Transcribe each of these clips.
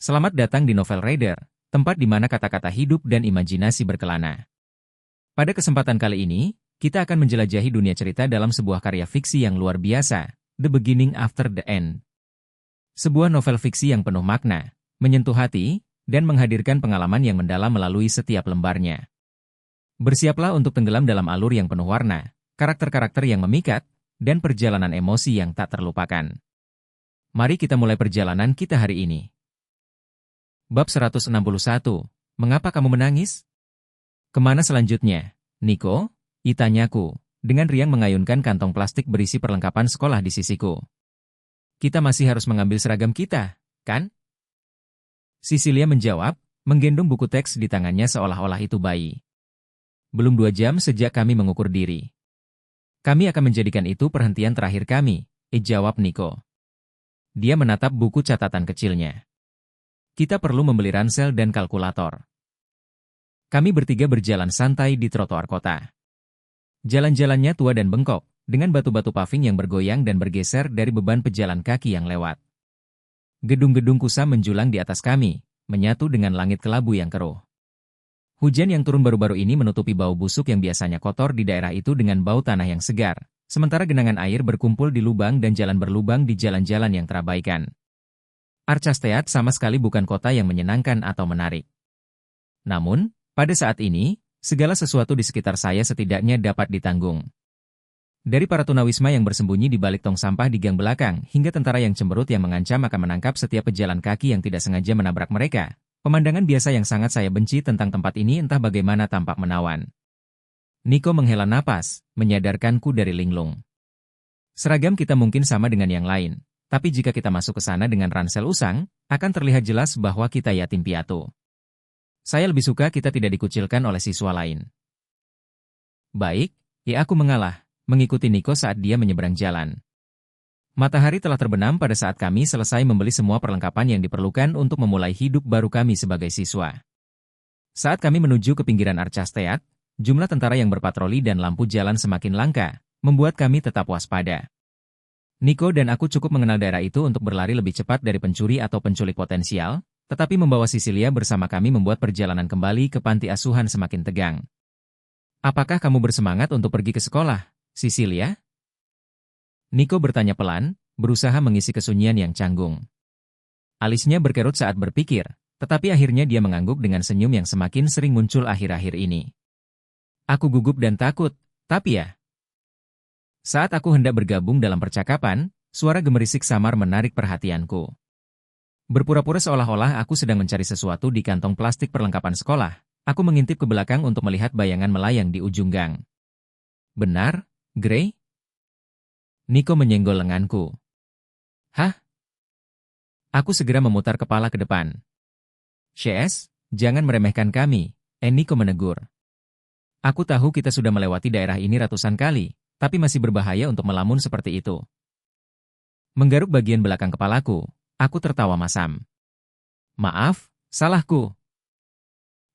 Selamat datang di Novel Reader, tempat di mana kata-kata hidup dan imajinasi berkelana. Pada kesempatan kali ini, kita akan menjelajahi dunia cerita dalam sebuah karya fiksi yang luar biasa, The Beginning After the End. Sebuah novel fiksi yang penuh makna, menyentuh hati, dan menghadirkan pengalaman yang mendalam melalui setiap lembarnya. Bersiaplah untuk tenggelam dalam alur yang penuh warna, karakter-karakter yang memikat, dan perjalanan emosi yang tak terlupakan. Mari kita mulai perjalanan kita hari ini. Bab 161. Mengapa kamu menangis? Kemana selanjutnya, Nico? Tanyaku, dengan riang mengayunkan kantong plastik berisi perlengkapan sekolah di sisiku. Kita masih harus mengambil seragam kita, kan? Cecilia menjawab, menggendong buku teks di tangannya seolah-olah itu bayi. Belum 2 jam sejak kami mengukur diri. Kami akan menjadikan itu perhentian terakhir kami, jawab Nico. Dia menatap buku catatan kecilnya. Kita perlu membeli ransel dan kalkulator. Kami bertiga berjalan santai di trotoar kota. Jalan-jalannya tua dan bengkok, dengan batu-batu paving yang bergoyang dan bergeser dari beban pejalan kaki yang lewat. Gedung-gedung kusam menjulang di atas kami, menyatu dengan langit kelabu yang keruh. Hujan yang turun baru-baru ini menutupi bau busuk yang biasanya kotor di daerah itu dengan bau tanah yang segar, sementara genangan air berkumpul di lubang dan jalan berlubang di jalan-jalan yang terabaikan. Archastead sama sekali bukan kota yang menyenangkan atau menarik. Namun, pada saat ini, segala sesuatu di sekitar saya setidaknya dapat ditanggung. Dari para tunawisma yang bersembunyi di balik tong sampah di gang belakang, hingga tentara yang cemberut yang mengancam akan menangkap setiap pejalan kaki yang tidak sengaja menabrak mereka, pemandangan biasa yang sangat saya benci tentang tempat ini entah bagaimana tampak menawan. Nico menghela napas, menyadarkanku dari linglung. Seragam kita mungkin sama dengan yang lain. Tapi jika kita masuk ke sana dengan ransel usang, akan terlihat jelas bahwa kita yatim piatu. Saya lebih suka kita tidak dikucilkan oleh siswa lain. Baik, aku mengalah, mengikuti Nico saat dia menyeberang jalan. Matahari telah terbenam pada saat kami selesai membeli semua perlengkapan yang diperlukan untuk memulai hidup baru kami sebagai siswa. Saat kami menuju ke pinggiran Archastead, jumlah tentara yang berpatroli dan lampu jalan semakin langka, membuat kami tetap waspada. Nico dan aku cukup mengenal daerah itu untuk berlari lebih cepat dari pencuri atau penculik potensial, tetapi membawa Cecilia bersama kami membuat perjalanan kembali ke panti asuhan semakin tegang. Apakah kamu bersemangat untuk pergi ke sekolah, Cecilia? Nico bertanya pelan, berusaha mengisi kesunyian yang canggung. Alisnya berkerut saat berpikir, tetapi akhirnya dia mengangguk dengan senyum yang semakin sering muncul akhir-akhir ini. Aku gugup dan takut, tapi ya. Saat aku hendak bergabung dalam percakapan, suara gemerisik samar menarik perhatianku. Berpura-pura seolah-olah aku sedang mencari sesuatu di kantong plastik perlengkapan sekolah, aku mengintip ke belakang untuk melihat bayangan melayang di ujung gang. Benar, Gray? Nico menyenggol lenganku. Hah? Aku segera memutar kepala ke depan. CS, jangan meremehkan kami, Nico menegur. Aku tahu kita sudah melewati daerah ini ratusan kali, tapi masih berbahaya untuk melamun seperti itu. Menggaruk bagian belakang kepalaku, aku tertawa masam. Maaf, salahku.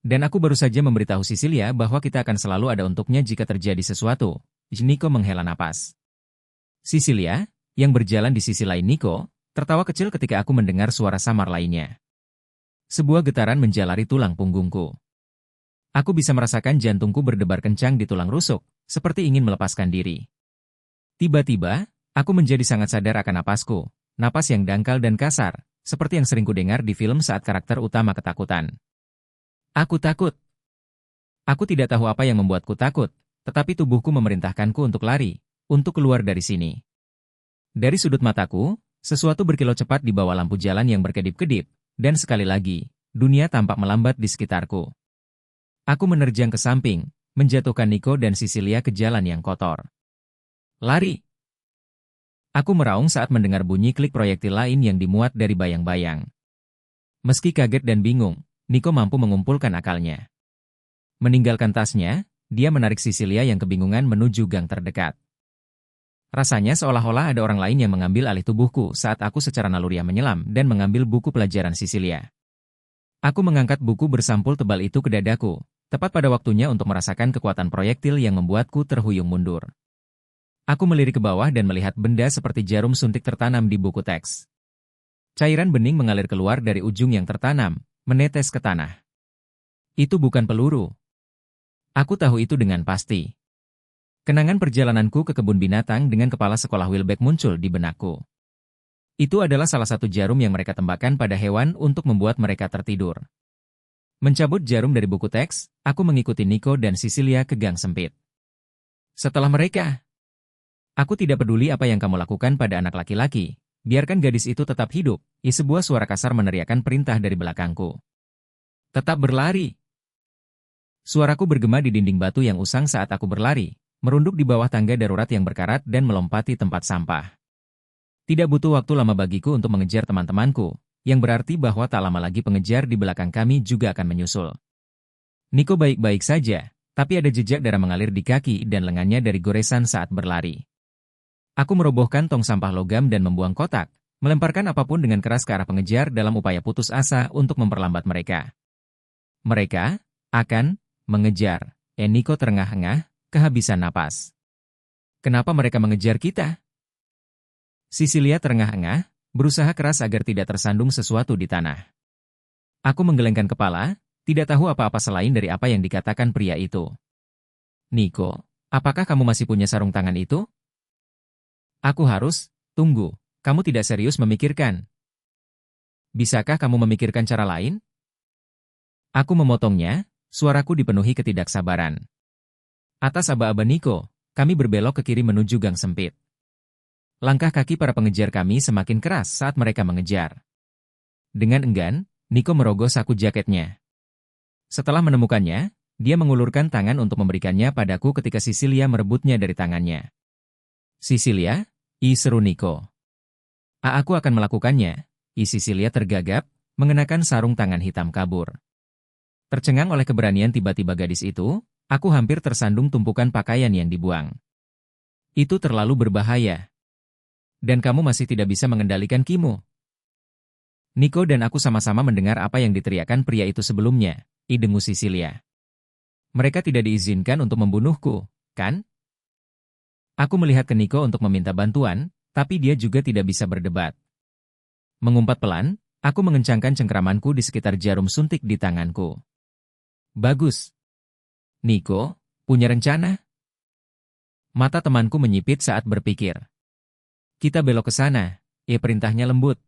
Dan aku baru saja memberitahu Cecilia bahwa kita akan selalu ada untuknya jika terjadi sesuatu. Nico menghela napas. Cecilia, yang berjalan di sisi lain Nico, tertawa kecil ketika aku mendengar suara samar lainnya. Sebuah getaran menjalari tulang punggungku. Aku bisa merasakan jantungku berdebar kencang di tulang rusuk, seperti ingin melepaskan diri. Tiba-tiba, aku menjadi sangat sadar akan napasku, napas yang dangkal dan kasar, seperti yang sering kudengar di film saat karakter utama ketakutan. Aku takut. Aku tidak tahu apa yang membuatku takut, tetapi tubuhku memerintahkanku untuk lari, untuk keluar dari sini. Dari sudut mataku, sesuatu berkilau cepat di bawah lampu jalan yang berkedip-kedip, dan sekali lagi, dunia tampak melambat di sekitarku. Aku menerjang ke samping, menjatuhkan Nico dan Cecilia ke jalan yang kotor. Lari! Aku meraung saat mendengar bunyi klik proyektil lain yang dimuat dari bayang-bayang. Meski kaget dan bingung, Nico mampu mengumpulkan akalnya. Meninggalkan tasnya, dia menarik Cecilia yang kebingungan menuju gang terdekat. Rasanya seolah-olah ada orang lain yang mengambil alih tubuhku saat aku secara naluriah menyelam dan mengambil buku pelajaran Cecilia. Aku mengangkat buku bersampul tebal itu ke dadaku, tepat pada waktunya untuk merasakan kekuatan proyektil yang membuatku terhuyung mundur. Aku melirik ke bawah dan melihat benda seperti jarum suntik tertanam di buku teks. Cairan bening mengalir keluar dari ujung yang tertanam, menetes ke tanah. Itu bukan peluru. Aku tahu itu dengan pasti. Kenangan perjalananku ke kebun binatang dengan kepala sekolah Wilbeck muncul di benakku. Itu adalah salah satu jarum yang mereka tembakkan pada hewan untuk membuat mereka tertidur. Mencabut jarum dari buku teks, aku mengikuti Nico dan Cecilia ke gang sempit. Setelah mereka, aku tidak peduli apa yang kamu lakukan pada anak laki-laki. Biarkan gadis itu tetap hidup, sebuah suara kasar meneriakkan perintah dari belakangku. Tetap berlari. Suaraku bergema di dinding batu yang usang saat aku berlari, merunduk di bawah tangga darurat yang berkarat dan melompati tempat sampah. Tidak butuh waktu lama bagiku untuk mengejar teman-temanku, yang berarti bahwa tak lama lagi pengejar di belakang kami juga akan menyusul. Nico baik-baik saja, tapi ada jejak darah mengalir di kaki dan lengannya dari goresan saat berlari. Aku merobohkan tong sampah logam dan membuang kotak, melemparkan apapun dengan keras ke arah pengejar dalam upaya putus asa untuk memperlambat mereka. Mereka akan mengejar. Nico terengah-engah, kehabisan napas. Kenapa mereka mengejar kita? Cecilia terengah-engah, berusaha keras agar tidak tersandung sesuatu di tanah. Aku menggelengkan kepala, tidak tahu apa-apa selain dari apa yang dikatakan pria itu. Nico, apakah kamu masih punya sarung tangan itu? Tunggu, kamu tidak serius memikirkan. Bisakah kamu memikirkan cara lain? Aku memotongnya, suaraku dipenuhi ketidaksabaran. Atas aba-aba Nico, kami berbelok ke kiri menuju gang sempit. Langkah kaki para pengejar kami semakin keras saat mereka mengejar. Dengan enggan, Nico merogoh saku jaketnya. Setelah menemukannya, dia mengulurkan tangan untuk memberikannya padaku ketika Cecilia merebutnya dari tangannya. Cecilia, seru Nico. Aku akan melakukannya. Cecilia tergagap, mengenakan sarung tangan hitam kabur. Tercengang oleh keberanian tiba-tiba gadis itu, aku hampir tersandung tumpukan pakaian yang dibuang. Itu terlalu berbahaya. Dan kamu masih tidak bisa mengendalikan Kimu. Nico dan aku sama-sama mendengar apa yang diteriakkan pria itu sebelumnya, dengus Cecilia. Mereka tidak diizinkan untuk membunuhku, kan? Aku melihat ke Nico untuk meminta bantuan, tapi dia juga tidak bisa berdebat. Mengumpat pelan, aku mengencangkan cengkramanku di sekitar jarum suntik di tanganku. Bagus. Nico, punya rencana? Mata temanku menyipit saat berpikir. Kita belok ke sana, perintahnya lembut.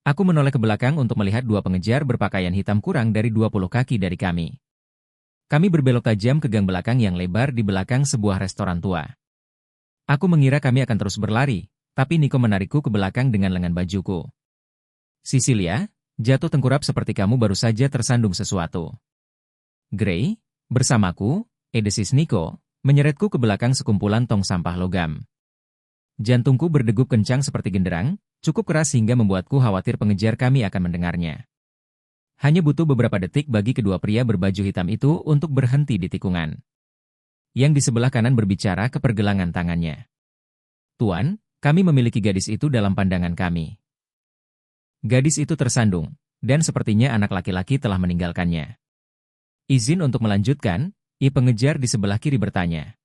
Aku menoleh ke belakang untuk melihat dua pengejar berpakaian hitam kurang dari 20 kaki dari kami. Kami berbelok tajam ke gang belakang yang lebar di belakang sebuah restoran tua. Aku mengira kami akan terus berlari, tapi Nico menarikku ke belakang dengan lengan bajuku. Cecilia, jatuh tengkurap seperti kamu baru saja tersandung sesuatu. Gray, bersamaku, desis Nico, menyeretku ke belakang sekumpulan tong sampah logam. Jantungku berdegup kencang seperti genderang, cukup keras hingga membuatku khawatir pengejar kami akan mendengarnya. Hanya butuh beberapa detik bagi kedua pria berbaju hitam itu untuk berhenti di tikungan. Yang di sebelah kanan berbicara ke pergelangan tangannya. Tuan, kami memiliki gadis itu dalam pandangan kami. Gadis itu tersandung, dan sepertinya anak laki-laki telah meninggalkannya. Izin untuk melanjutkan, pengejar di sebelah kiri bertanya.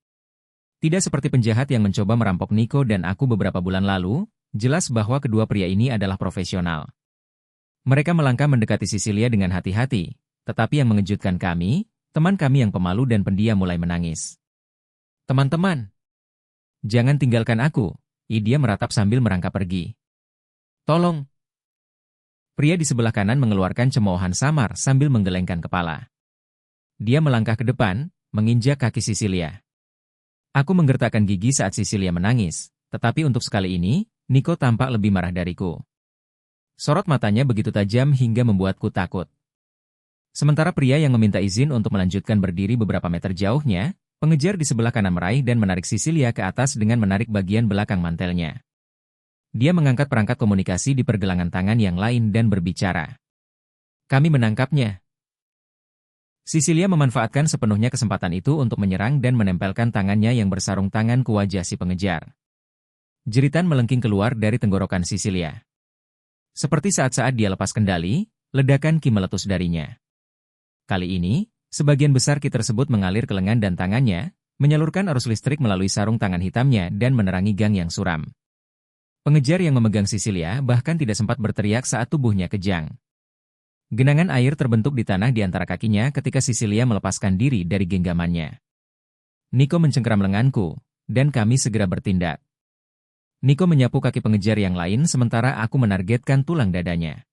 Tidak seperti penjahat yang mencoba merampok Nico dan aku beberapa bulan lalu, jelas bahwa kedua pria ini adalah profesional. Mereka melangkah mendekati Cecilia dengan hati-hati, tetapi yang mengejutkan kami, teman kami yang pemalu dan pendiam mulai menangis. Teman-teman, jangan tinggalkan aku, dia meratap sambil merangkak pergi. Tolong. Pria di sebelah kanan mengeluarkan cemoohan samar sambil menggelengkan kepala. Dia melangkah ke depan, menginjak kaki Cecilia. Aku menggertakkan gigi saat Cecilia menangis, tetapi untuk sekali ini, Nico tampak lebih marah dariku. Sorot matanya begitu tajam hingga membuatku takut. Sementara pria yang meminta izin untuk melanjutkan berdiri beberapa meter jauhnya, pengejar di sebelah kanan meraih dan menarik Cecilia ke atas dengan menarik bagian belakang mantelnya. Dia mengangkat perangkat komunikasi di pergelangan tangan yang lain dan berbicara. Kami menangkapnya. Cecilia memanfaatkan sepenuhnya kesempatan itu untuk menyerang dan menempelkan tangannya yang bersarung tangan ke wajah si pengejar. Jeritan melengking keluar dari tenggorokan Cecilia. Seperti saat-saat dia lepas kendali, ledakan ki meletus darinya. Kali ini, sebagian besar ki tersebut mengalir ke lengan dan tangannya, menyalurkan arus listrik melalui sarung tangan hitamnya dan menerangi gang yang suram. Pengejar yang memegang Cecilia bahkan tidak sempat berteriak saat tubuhnya kejang. Genangan air terbentuk di tanah di antara kakinya ketika Cecilia melepaskan diri dari genggamannya. Nico mencengkeram lenganku, dan kami segera bertindak. Nico menyapu kaki pengejar yang lain sementara aku menargetkan tulang dadanya.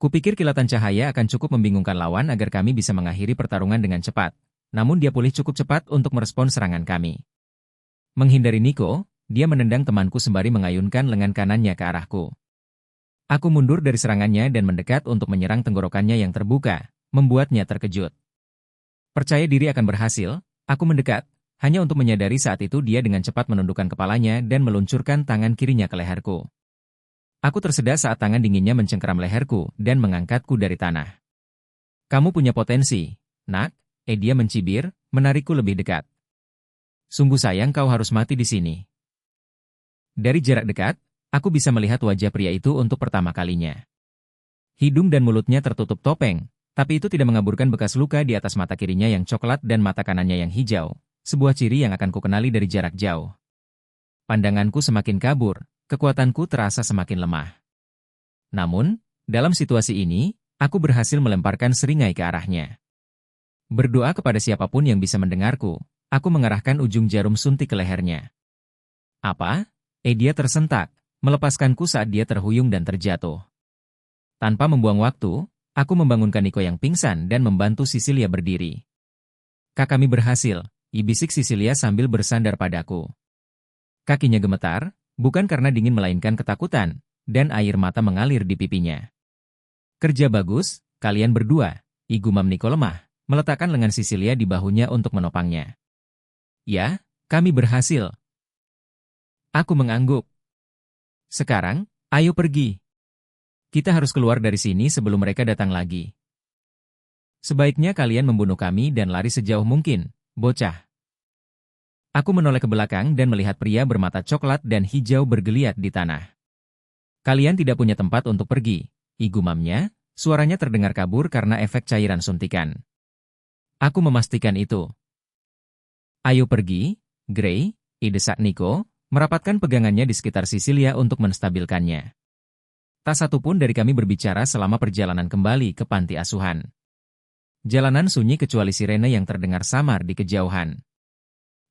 Kupikir kilatan cahaya akan cukup membingungkan lawan agar kami bisa mengakhiri pertarungan dengan cepat, namun dia pulih cukup cepat untuk merespons serangan kami. Menghindari Nico, dia menendang temanku sembari mengayunkan lengan kanannya ke arahku. Aku mundur dari serangannya dan mendekat untuk menyerang tenggorokannya yang terbuka, membuatnya terkejut. Percaya diri akan berhasil, aku mendekat, hanya untuk menyadari saat itu dia dengan cepat menundukkan kepalanya dan meluncurkan tangan kirinya ke leherku. Aku tersedak saat tangan dinginnya mencengkeram leherku dan mengangkatku dari tanah. Kamu punya potensi, nak, dia mencibir, menarikku lebih dekat. Sungguh sayang kau harus mati di sini. Dari jarak dekat, aku bisa melihat wajah pria itu untuk pertama kalinya. Hidung dan mulutnya tertutup topeng, tapi itu tidak mengaburkan bekas luka di atas mata kirinya yang coklat dan mata kanannya yang hijau, sebuah ciri yang akan kukenali dari jarak jauh. Pandanganku semakin kabur, kekuatanku terasa semakin lemah. Namun, dalam situasi ini, aku berhasil melemparkan seringai ke arahnya. Berdoa kepada siapapun yang bisa mendengarku, aku mengarahkan ujung jarum suntik ke lehernya. Apa? Dia tersentak, melepaskanku saat dia terhuyung dan terjatuh. Tanpa membuang waktu, aku membangunkan Nico yang pingsan dan membantu Cecilia berdiri. Kami berhasil, bisik Cecilia sambil bersandar padaku. Kakinya gemetar, bukan karena dingin melainkan ketakutan, dan air mata mengalir di pipinya. Kerja bagus, kalian berdua, gumam Nico lemah, meletakkan lengan Cecilia di bahunya untuk menopangnya. Ya, kami berhasil. Aku mengangguk. Sekarang, ayo pergi. Kita harus keluar dari sini sebelum mereka datang lagi. Sebaiknya kalian membunuh kami dan lari sejauh mungkin, bocah. Aku menoleh ke belakang dan melihat pria bermata coklat dan hijau bergeliat di tanah. Kalian tidak punya tempat untuk pergi, gumamnya, suaranya terdengar kabur karena efek cairan suntikan. Aku memastikan itu. Ayo pergi, Gray, desak Nico, merapatkan pegangannya di sekitar Cecilia untuk menstabilkannya. Tak satu pun dari kami berbicara selama perjalanan kembali ke panti asuhan. Jalanan sunyi kecuali sirene yang terdengar samar di kejauhan.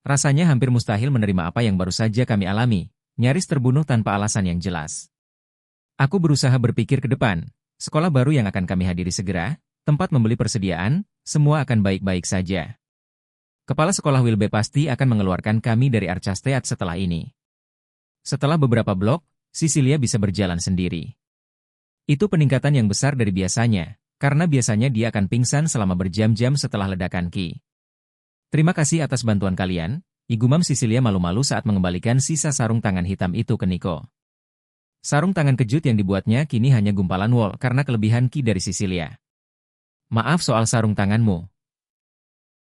Rasanya hampir mustahil menerima apa yang baru saja kami alami, nyaris terbunuh tanpa alasan yang jelas. Aku berusaha berpikir ke depan, sekolah baru yang akan kami hadiri segera, tempat membeli persediaan, semua akan baik-baik saja. Kepala sekolah Wilbe pasti akan mengeluarkan kami dari Archastead setelah ini. Setelah beberapa blok, Cecilia bisa berjalan sendiri. Itu peningkatan yang besar dari biasanya, karena biasanya dia akan pingsan selama berjam-jam setelah ledakan Ki. Terima kasih atas bantuan kalian, gumam Cecilia malu-malu saat mengembalikan sisa sarung tangan hitam itu ke Nico. Sarung tangan kejut yang dibuatnya kini hanya gumpalan wol karena kelebihan Ki dari Cecilia. Maaf soal sarung tanganmu.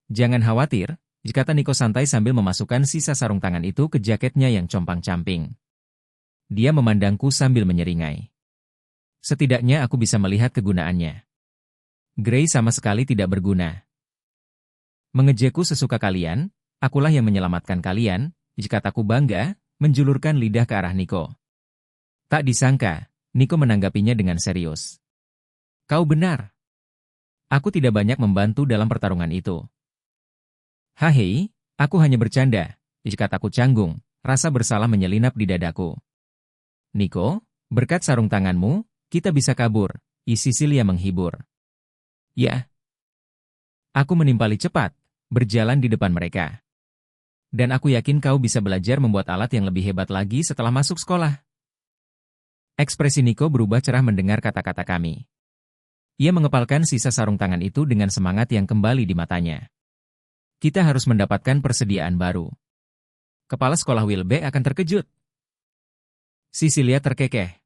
Jangan khawatir, kata Nico santai sambil memasukkan sisa sarung tangan itu ke jaketnya yang compang-camping. Dia memandangku sambil menyeringai. Setidaknya aku bisa melihat kegunaannya. Gray sama sekali tidak berguna. Mengejekku sesuka kalian, akulah yang menyelamatkan kalian, kataku bangga, menjulurkan lidah ke arah Nico. Tak disangka, Nico menanggapinya dengan serius. Kau benar. Aku tidak banyak membantu dalam pertarungan itu. Hahei, aku hanya bercanda, kataku canggung, rasa bersalah menyelinap di dadaku. Nico, berkat sarung tanganmu, kita bisa kabur, Cecilia menghibur. Ya. Aku menimpali cepat, berjalan di depan mereka. Dan aku yakin kau bisa belajar membuat alat yang lebih hebat lagi setelah masuk sekolah. Ekspresi Nico berubah cerah mendengar kata-kata kami. Ia mengepalkan sisa sarung tangan itu dengan semangat yang kembali di matanya. Kita harus mendapatkan persediaan baru. Kepala sekolah Wilbe akan terkejut. Cecilia terkekeh.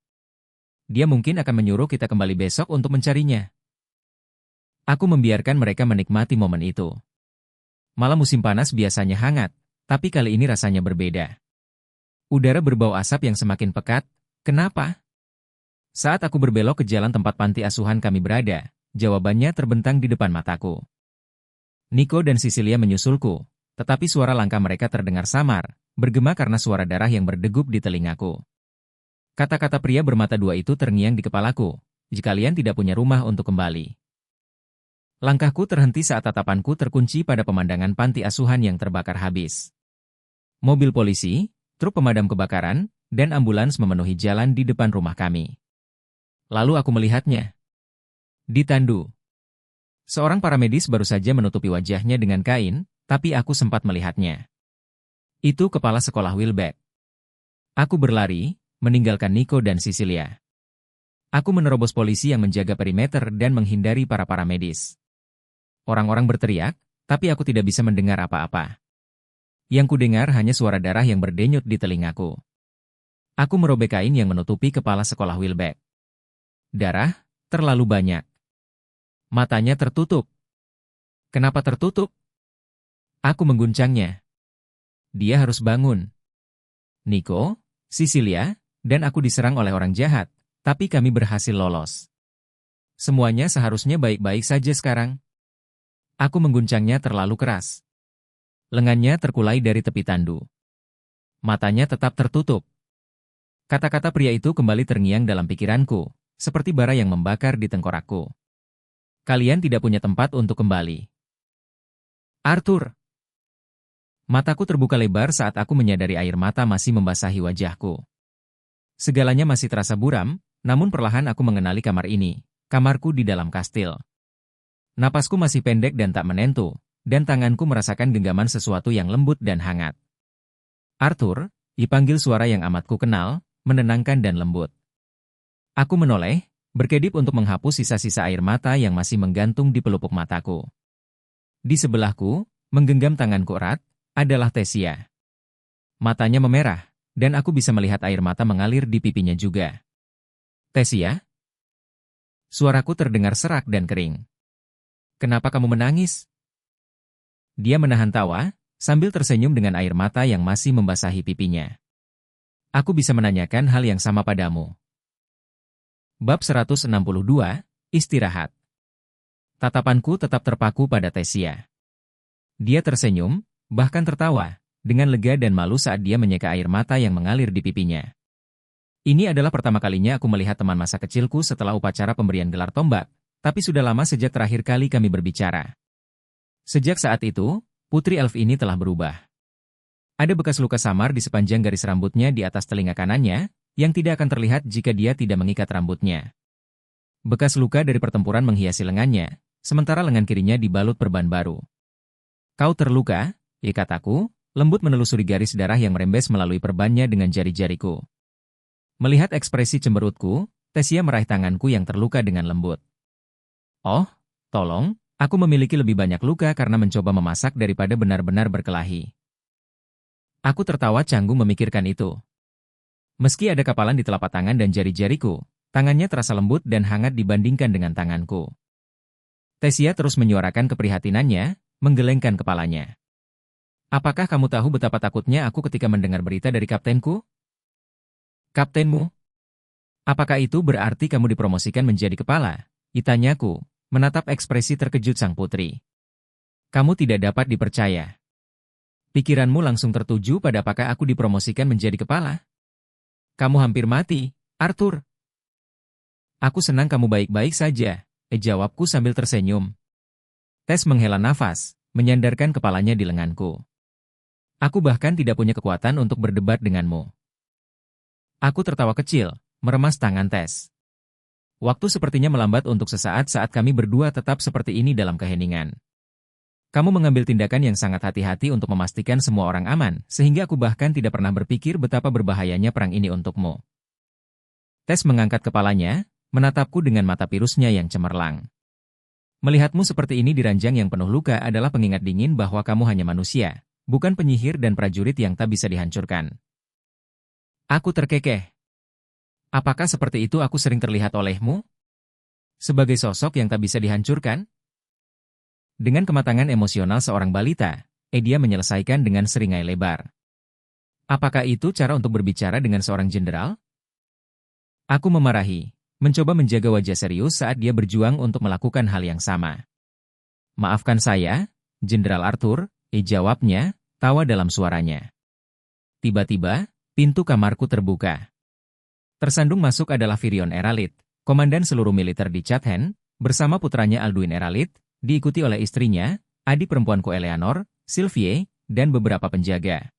Dia mungkin akan menyuruh kita kembali besok untuk mencarinya. Aku membiarkan mereka menikmati momen itu. Malam musim panas biasanya hangat, tapi kali ini rasanya berbeda. Udara berbau asap yang semakin pekat. Kenapa? Saat aku berbelok ke jalan tempat panti asuhan kami berada, jawabannya terbentang di depan mataku. Nico dan Cecilia menyusulku, tetapi suara langkah mereka terdengar samar, bergema karena suara darah yang berdegup di telingaku. Kata-kata pria bermata dua itu terngiang di kepalaku. Jika kalian tidak punya rumah untuk kembali. Langkahku terhenti saat tatapanku terkunci pada pemandangan panti asuhan yang terbakar habis. Mobil polisi, truk pemadam kebakaran, dan ambulans memenuhi jalan di depan rumah kami. Lalu aku melihatnya. Ditandu. Seorang paramedis baru saja menutupi wajahnya dengan kain, tapi aku sempat melihatnya. Itu kepala sekolah Wilbeck. Aku berlari, meninggalkan Nico dan Cecilia. Aku menerobos polisi yang menjaga perimeter dan menghindari para paramedis. Orang-orang berteriak, tapi aku tidak bisa mendengar apa-apa. Yang kudengar hanya suara darah yang berdenyut di telingaku. Aku merobek kain yang menutupi kepala sekolah Wilbeck. Darah, terlalu banyak. Matanya tertutup. Kenapa tertutup? Aku mengguncangnya. Dia harus bangun. Nico, Cecilia, dan aku diserang oleh orang jahat, tapi kami berhasil lolos. Semuanya seharusnya baik-baik saja sekarang. Aku mengguncangnya terlalu keras. Lengannya terkulai dari tepi tandu. Matanya tetap tertutup. Kata-kata pria itu kembali terngiang dalam pikiranku, seperti bara yang membakar di tengkorakku. Kalian tidak punya tempat untuk kembali. Arthur. Mataku terbuka lebar saat aku menyadari air mata masih membasahi wajahku. Segalanya masih terasa buram, namun perlahan aku mengenali kamar ini, kamarku di dalam kastil. Napasku masih pendek dan tak menentu, dan tanganku merasakan genggaman sesuatu yang lembut dan hangat. Arthur, dipanggil suara yang amat ku kenal, menenangkan dan lembut. Aku menoleh, berkedip untuk menghapus sisa-sisa air mata yang masih menggantung di pelupuk mataku. Di sebelahku, menggenggam tanganku erat, adalah Tesia. Matanya memerah, dan aku bisa melihat air mata mengalir di pipinya juga. Tesia? Suaraku terdengar serak dan kering. Kenapa kamu menangis? Dia menahan tawa, sambil tersenyum dengan air mata yang masih membasahi pipinya. Aku bisa menanyakan hal yang sama padamu. Bab 162, Istirahat. Tatapanku tetap terpaku pada Tesia. Dia tersenyum, bahkan tertawa, dengan lega dan malu saat dia menyeka air mata yang mengalir di pipinya. Ini adalah pertama kalinya aku melihat teman masa kecilku setelah upacara pemberian gelar tombak, tapi sudah lama sejak terakhir kali kami berbicara. Sejak saat itu, putri elf ini telah berubah. Ada bekas luka samar di sepanjang garis rambutnya di atas telinga kanannya, yang tidak akan terlihat jika dia tidak mengikat rambutnya. Bekas luka dari pertempuran menghiasi lengannya, sementara lengan kirinya dibalut perban baru. Kau terluka, kataku, lembut menelusuri garis darah yang merembes melalui perbannya dengan jari-jariku. Melihat ekspresi cemberutku, Tesia meraih tanganku yang terluka dengan lembut. Oh, tolong. Aku memiliki lebih banyak luka karena mencoba memasak daripada benar-benar berkelahi. Aku tertawa canggung memikirkan itu. Meski ada kapalan di telapak tangan dan jari-jariku, tangannya terasa lembut dan hangat dibandingkan dengan tanganku. Tesia terus menyuarakan keprihatinannya, menggelengkan kepalanya. Apakah kamu tahu betapa takutnya aku ketika mendengar berita dari kaptenku? Kaptenmu? Apakah itu berarti kamu dipromosikan menjadi kepala? Ditanyaku, menatap ekspresi terkejut sang putri. Kamu tidak dapat dipercaya. Pikiranmu langsung tertuju pada apakah aku dipromosikan menjadi kepala? Kamu hampir mati, Arthur. Aku senang kamu baik-baik saja, jawabku sambil tersenyum. Tess menghela nafas, menyandarkan kepalanya di lenganku. Aku bahkan tidak punya kekuatan untuk berdebat denganmu. Aku tertawa kecil, meremas tangan Tess. Waktu sepertinya melambat untuk sesaat saat kami berdua tetap seperti ini dalam keheningan. Kamu mengambil tindakan yang sangat hati-hati untuk memastikan semua orang aman, sehingga aku bahkan tidak pernah berpikir betapa berbahayanya perang ini untukmu. Tess mengangkat kepalanya, menatapku dengan mata pirusnya yang cemerlang. Melihatmu seperti ini di ranjang yang penuh luka adalah pengingat dingin bahwa kamu hanya manusia, bukan penyihir dan prajurit yang tak bisa dihancurkan. Aku terkekeh. Apakah seperti itu aku sering terlihat olehmu? Sebagai sosok yang tak bisa dihancurkan? Dengan kematangan emosional seorang balita, Edia menyelesaikan dengan seringai lebar. Apakah itu cara untuk berbicara dengan seorang jenderal? Aku memarahi, mencoba menjaga wajah serius saat dia berjuang untuk melakukan hal yang sama. Maafkan saya, Jenderal Arthur, jawabnya, tawa dalam suaranya. Tiba-tiba, pintu kamarku terbuka. Tersandung masuk adalah Virion Eralit, komandan seluruh militer di Chathen, bersama putranya Alduin Eralit, diikuti oleh istrinya, adik perempuanku Eleanor, Sylvie, dan beberapa penjaga.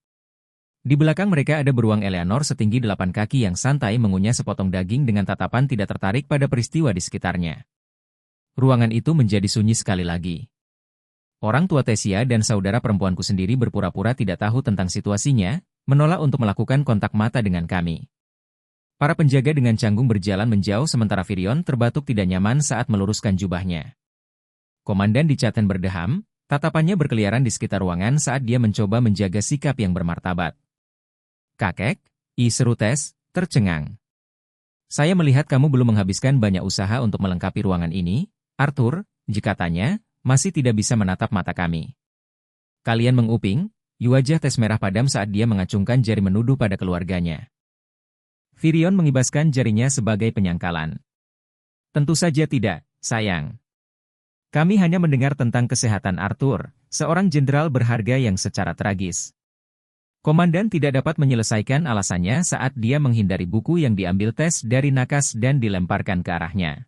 Di belakang mereka ada beruang Eleanor setinggi 8 kaki yang santai mengunyah sepotong daging dengan tatapan tidak tertarik pada peristiwa di sekitarnya. Ruangan itu menjadi sunyi sekali lagi. Orang tua Tesia dan saudara perempuanku sendiri berpura-pura tidak tahu tentang situasinya, menolak untuk melakukan kontak mata dengan kami. Para penjaga dengan canggung berjalan menjauh sementara Virion terbatuk tidak nyaman saat meluruskan jubahnya. Komandan di Chathen berdeham, tatapannya berkeliaran di sekitar ruangan saat dia mencoba menjaga sikap yang bermartabat. Kakek, seru Tes, tercengang. Saya melihat kamu belum menghabiskan banyak usaha untuk melengkapi ruangan ini, Arthur, katanya, masih tidak bisa menatap mata kami. Kalian menguping, wajah Tes merah padam saat dia mengacungkan jari menuduh pada keluarganya. Virion mengibaskan jarinya sebagai penyangkalan. Tentu saja tidak, sayang. Kami hanya mendengar tentang kesehatan Arthur, seorang jenderal berharga yang secara tragis. Komandan tidak dapat menyelesaikan alasannya saat dia menghindari buku yang diambil Tes dari nakas dan dilemparkan ke arahnya.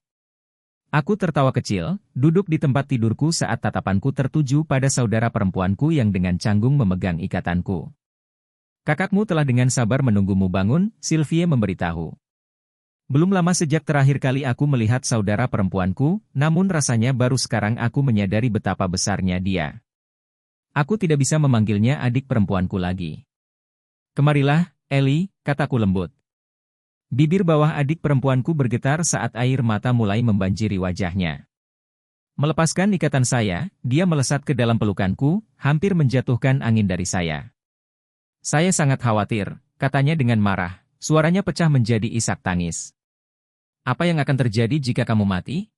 Aku tertawa kecil, duduk di tempat tidurku saat tatapanku tertuju pada saudara perempuanku yang dengan canggung memegang ikatanku. Kakakmu telah dengan sabar menunggumu bangun, Sylvie memberitahu. Belum lama sejak terakhir kali aku melihat saudara perempuanku, namun rasanya baru sekarang aku menyadari betapa besarnya dia. Aku tidak bisa memanggilnya adik perempuanku lagi. Kemarilah, Ellie, kataku lembut. Bibir bawah adik perempuanku bergetar saat air mata mulai membanjiri wajahnya. Melepaskan ikatan saya, dia melesat ke dalam pelukanku, hampir menjatuhkan angin dari saya. Saya sangat khawatir, katanya dengan marah, suaranya pecah menjadi isak tangis. Apa yang akan terjadi jika kamu mati?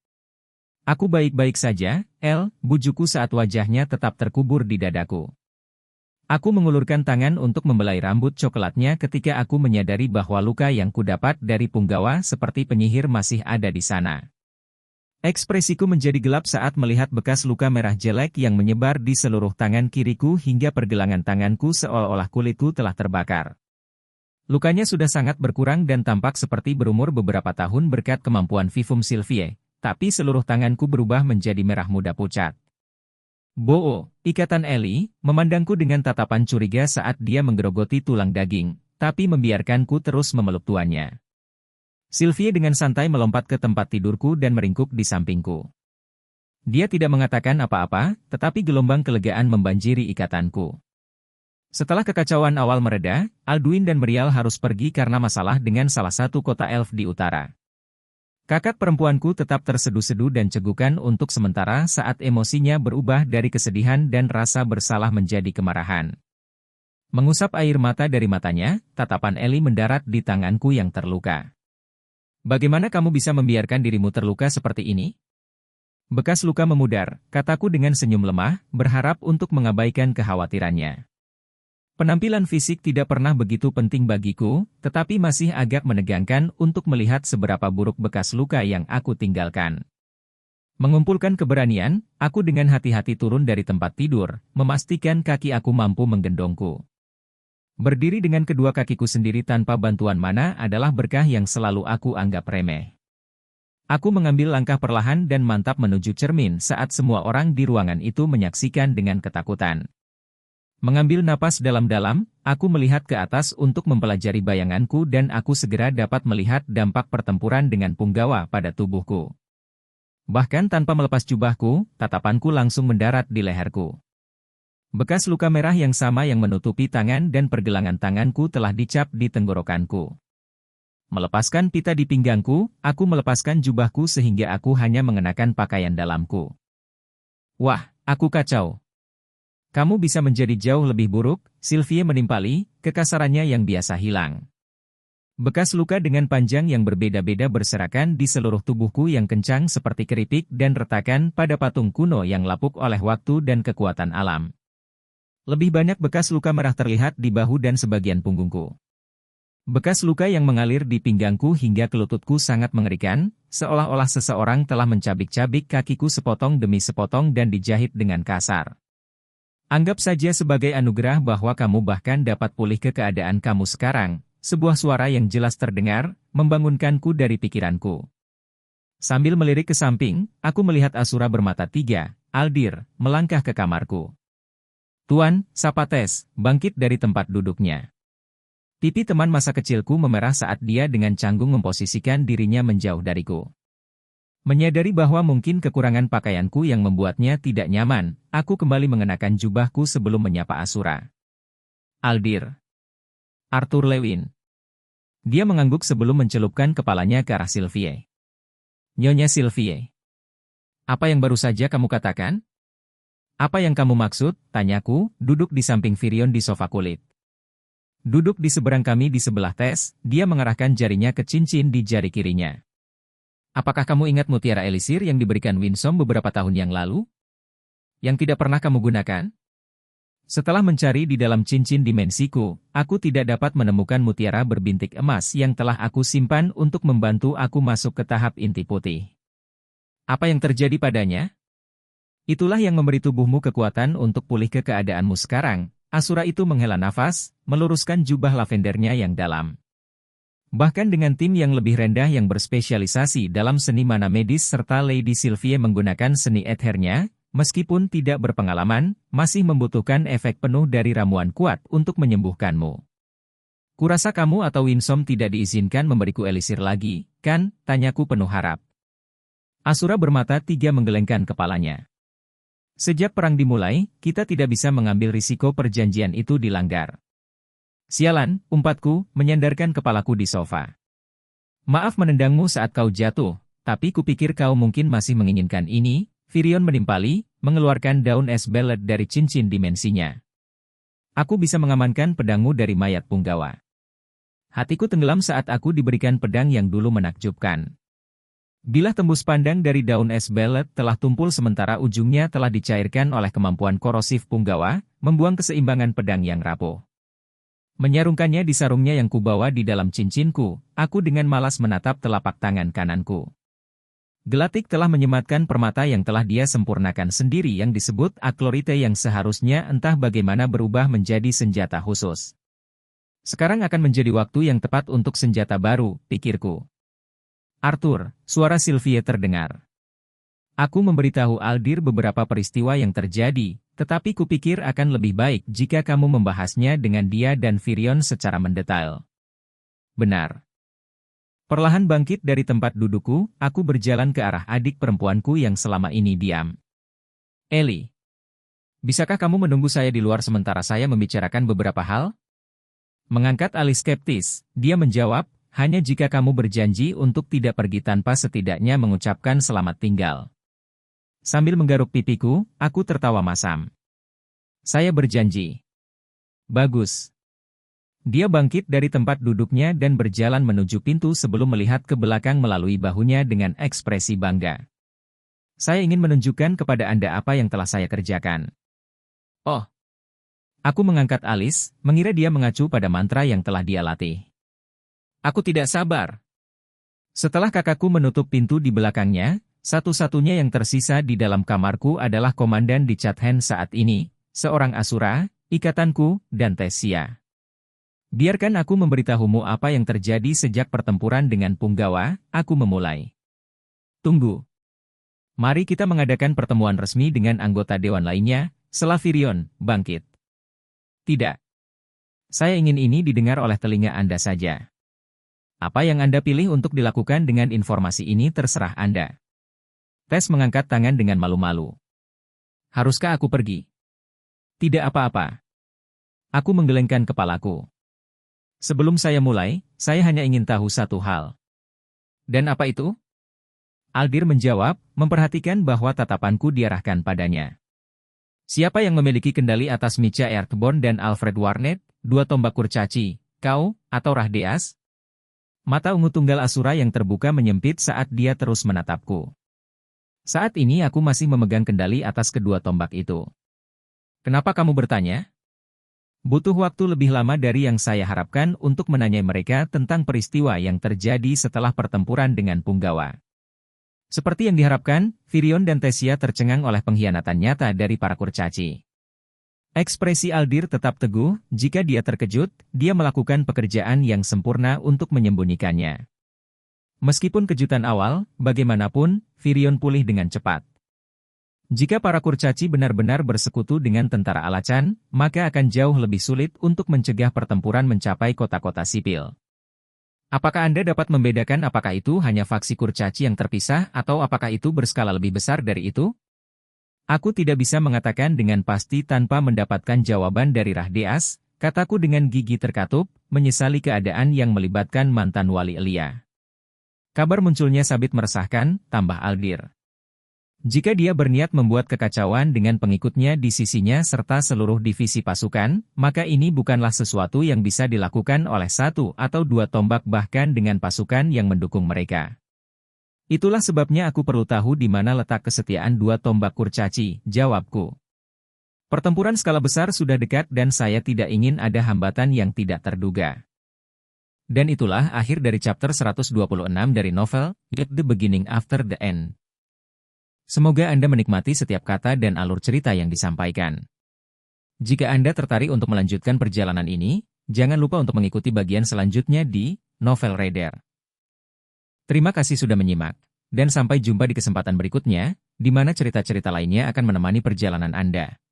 Aku baik-baik saja, El, bujuku saat wajahnya tetap terkubur di dadaku. Aku mengulurkan tangan untuk membelai rambut coklatnya ketika aku menyadari bahwa luka yang kudapat dari punggawa seperti penyihir masih ada di sana. Ekspresiku menjadi gelap saat melihat bekas luka merah jelek yang menyebar di seluruh tangan kiriku hingga pergelangan tanganku seolah-olah kulitku telah terbakar. Lukanya sudah sangat berkurang dan tampak seperti berumur beberapa tahun berkat kemampuan Vivum Sylvie, tapi seluruh tanganku berubah menjadi merah muda pucat. Boo, ikatan Ellie, memandangku dengan tatapan curiga saat dia menggerogoti tulang daging, tapi membiarkanku terus memeluk tuannya. Sylvie dengan santai melompat ke tempat tidurku dan meringkuk di sampingku. Dia tidak mengatakan apa-apa, tetapi gelombang kelegaan membanjiri ikatanku. Setelah kekacauan awal mereda, Alduin dan Merial harus pergi karena masalah dengan salah satu kota elf di utara. Kakak perempuanku tetap terseduh-seduh dan cegukan untuk sementara saat emosinya berubah dari kesedihan dan rasa bersalah menjadi kemarahan. Mengusap air mata dari matanya, tatapan Ellie mendarat di tanganku yang terluka. Bagaimana kamu bisa membiarkan dirimu terluka seperti ini? Bekas luka memudar, kataku dengan senyum lemah, berharap untuk mengabaikan kekhawatirannya. Penampilan fisik tidak pernah begitu penting bagiku, tetapi masih agak menegangkan untuk melihat seberapa buruk bekas luka yang aku tinggalkan. Mengumpulkan keberanian, aku dengan hati-hati turun dari tempat tidur, memastikan kaki aku mampu menggendongku. Berdiri dengan kedua kakiku sendiri tanpa bantuan mana adalah berkah yang selalu aku anggap remeh. Aku mengambil langkah perlahan dan mantap menuju cermin saat semua orang di ruangan itu menyaksikan dengan ketakutan. Mengambil napas dalam-dalam, aku melihat ke atas untuk mempelajari bayanganku dan aku segera dapat melihat dampak pertempuran dengan punggawa pada tubuhku. Bahkan tanpa melepas jubahku, tatapanku langsung mendarat di leherku. Bekas luka merah yang sama yang menutupi tangan dan pergelangan tanganku telah dicap di tenggorokanku. Melepaskan pita di pinggangku, aku melepaskan jubahku sehingga aku hanya mengenakan pakaian dalamku. Wah, aku kacau. Kamu bisa menjadi jauh lebih buruk, Sylvie menimpali, kekasarannya yang biasa hilang. Bekas luka dengan panjang yang berbeda-beda berserakan di seluruh tubuhku yang kencang seperti keripik dan retakan pada patung kuno yang lapuk oleh waktu dan kekuatan alam. Lebih banyak bekas luka merah terlihat di bahu dan sebagian punggungku. Bekas luka yang mengalir di pinggangku hingga ke lututku sangat mengerikan, seolah-olah seseorang telah mencabik-cabik kakiku sepotong demi sepotong dan dijahit dengan kasar. Anggap saja sebagai anugerah bahwa kamu bahkan dapat pulih ke keadaan kamu sekarang, sebuah suara yang jelas terdengar, membangunkanku dari pikiranku. Sambil melirik ke samping, aku melihat Asura bermata tiga, Aldir, melangkah ke kamarku. "Tuan," sapa Tess, bangkit dari tempat duduknya. Pipi teman masa kecilku memerah saat dia dengan canggung memposisikan dirinya menjauh dariku. Menyadari bahwa mungkin kekurangan pakaianku yang membuatnya tidak nyaman, aku kembali mengenakan jubahku sebelum menyapa Asura. "Aldir." "Arthur Lewin." Dia mengangguk sebelum mencelupkan kepalanya ke arah Sylvie. "Nyonya Sylvie. Apa yang baru saja kamu katakan?" "Apa yang kamu maksud?" tanyaku, duduk di samping Virion di sofa kulit. Duduk di seberang kami di sebelah Tess, dia mengarahkan jarinya ke cincin di jari kirinya. "Apakah kamu ingat mutiara elisir yang diberikan Winsome beberapa tahun yang lalu? Yang tidak pernah kamu gunakan?" Setelah mencari di dalam cincin dimensiku, aku tidak dapat menemukan mutiara berbintik emas yang telah aku simpan untuk membantu aku masuk ke tahap inti putih. "Apa yang terjadi padanya?" "Itulah yang memberi tubuhmu kekuatan untuk pulih ke keadaanmu sekarang." Asura itu menghela nafas, meluruskan jubah lavendernya yang dalam. Bahkan dengan tim yang lebih rendah yang berspesialisasi dalam seni mana medis serta Lady Sylvie menggunakan seni ethernya, meskipun tidak berpengalaman, masih membutuhkan efek penuh dari ramuan kuat untuk menyembuhkanmu. "Kurasa kamu atau Winsome tidak diizinkan memberiku elisir lagi, kan?" tanyaku penuh harap. Asura bermata tiga menggelengkan kepalanya. "Sejak perang dimulai, kita tidak bisa mengambil risiko perjanjian itu dilanggar." "Sialan," umpatku, menyandarkan kepalaku di sofa. "Maaf menendangmu saat kau jatuh, tapi kupikir kau mungkin masih menginginkan ini." Virion menimpali, mengeluarkan daun es belet dari cincin dimensinya. "Aku bisa mengamankan pedangmu dari mayat punggawa." Hatiku tenggelam saat aku diberikan pedang yang dulu menakjubkan. Bilah tembus pandang dari daun es belet telah tumpul sementara ujungnya telah dicairkan oleh kemampuan korosif punggawa, membuang keseimbangan pedang yang rapuh. Menyarungkannya di sarungnya yang kubawa di dalam cincinku, aku dengan malas menatap telapak tangan kananku. Gelatik telah menyematkan permata yang telah dia sempurnakan sendiri yang disebut aklorite yang seharusnya entah bagaimana berubah menjadi senjata khusus. Sekarang akan menjadi waktu yang tepat untuk senjata baru, pikirku. "Arthur," suara Sylvie terdengar. "Aku memberitahu Aldir beberapa peristiwa yang terjadi, tetapi kupikir akan lebih baik jika kamu membahasnya dengan dia dan Virion secara mendetail." "Benar." Perlahan bangkit dari tempat dudukku, aku berjalan ke arah adik perempuanku yang selama ini diam. "Ellie, bisakah kamu menunggu saya di luar sementara saya membicarakan beberapa hal?" Mengangkat alis skeptis, dia menjawab, "Hanya jika kamu berjanji untuk tidak pergi tanpa setidaknya mengucapkan selamat tinggal." Sambil menggaruk pipiku, aku tertawa masam. "Saya berjanji." "Bagus." Dia bangkit dari tempat duduknya dan berjalan menuju pintu sebelum melihat ke belakang melalui bahunya dengan ekspresi bangga. "Saya ingin menunjukkan kepada Anda apa yang telah saya kerjakan." "Oh." Aku mengangkat alis, mengira dia mengacu pada mantra yang telah dia latih. "Aku tidak sabar." Setelah kakakku menutup pintu di belakangnya, satu-satunya yang tersisa di dalam kamarku adalah komandan di Chatham saat ini, seorang Asura, ikatanku, dan Tessia. "Biarkan aku memberitahumu apa yang terjadi sejak pertempuran dengan Punggawa," aku memulai. "Tunggu. Mari kita mengadakan pertemuan resmi dengan anggota dewan lainnya," setelah Virion bangkit. "Tidak. Saya ingin ini didengar oleh telinga Anda saja. Apa yang Anda pilih untuk dilakukan dengan informasi ini terserah Anda." Tess mengangkat tangan dengan malu-malu. "Haruskah aku pergi?" "Tidak apa-apa." Aku menggelengkan kepalaku. "Sebelum saya mulai, saya hanya ingin tahu satu hal." "Dan apa itu?" Aldir menjawab, memperhatikan bahwa tatapanku diarahkan padanya. "Siapa yang memiliki kendali atas Micha Earthborn dan Alfred Warnet, dua tombak kurcaci, kau, atau Rahdeas?" Mata ungu tunggal Asura yang terbuka menyempit saat dia terus menatapku. "Saat ini aku masih memegang kendali atas kedua tombak itu." "Kenapa kamu bertanya?" "Butuh waktu lebih lama dari yang saya harapkan untuk menanyai mereka tentang peristiwa yang terjadi setelah pertempuran dengan Punggawa." Seperti yang diharapkan, Virion dan Tessia tercengang oleh pengkhianatan nyata dari para kurcaci. Ekspresi Aldir tetap teguh, jika dia terkejut, dia melakukan pekerjaan yang sempurna untuk menyembunyikannya. Meskipun kejutan awal, bagaimanapun, Virion pulih dengan cepat. Jika para kurcaci benar-benar bersekutu dengan tentara Alachan, maka akan jauh lebih sulit untuk mencegah pertempuran mencapai kota-kota sipil. Apakah Anda dapat membedakan apakah itu hanya faksi kurcaci yang terpisah atau apakah itu berskala lebih besar dari itu? Aku tidak bisa mengatakan dengan pasti tanpa mendapatkan jawaban dari Rahdeas, kataku dengan gigi terkatup, menyesali keadaan yang melibatkan mantan wali Elia. Kabar munculnya sabit meresahkan, tambah Aldir. Jika dia berniat membuat kekacauan dengan pengikutnya di sisinya serta seluruh divisi pasukan, maka ini bukanlah sesuatu yang bisa dilakukan oleh satu atau dua tombak bahkan dengan pasukan yang mendukung mereka. Itulah sebabnya aku perlu tahu di mana letak kesetiaan dua tombak kurcaci, jawabku. Pertempuran skala besar sudah dekat dan saya tidak ingin ada hambatan yang tidak terduga. Dan itulah akhir dari chapter 126 dari novel, At the Beginning After the End. Semoga Anda menikmati setiap kata dan alur cerita yang disampaikan. Jika Anda tertarik untuk melanjutkan perjalanan ini, jangan lupa untuk mengikuti bagian selanjutnya di Novel Reader. Terima kasih sudah menyimak, dan sampai jumpa di kesempatan berikutnya, di mana cerita-cerita lainnya akan menemani perjalanan Anda.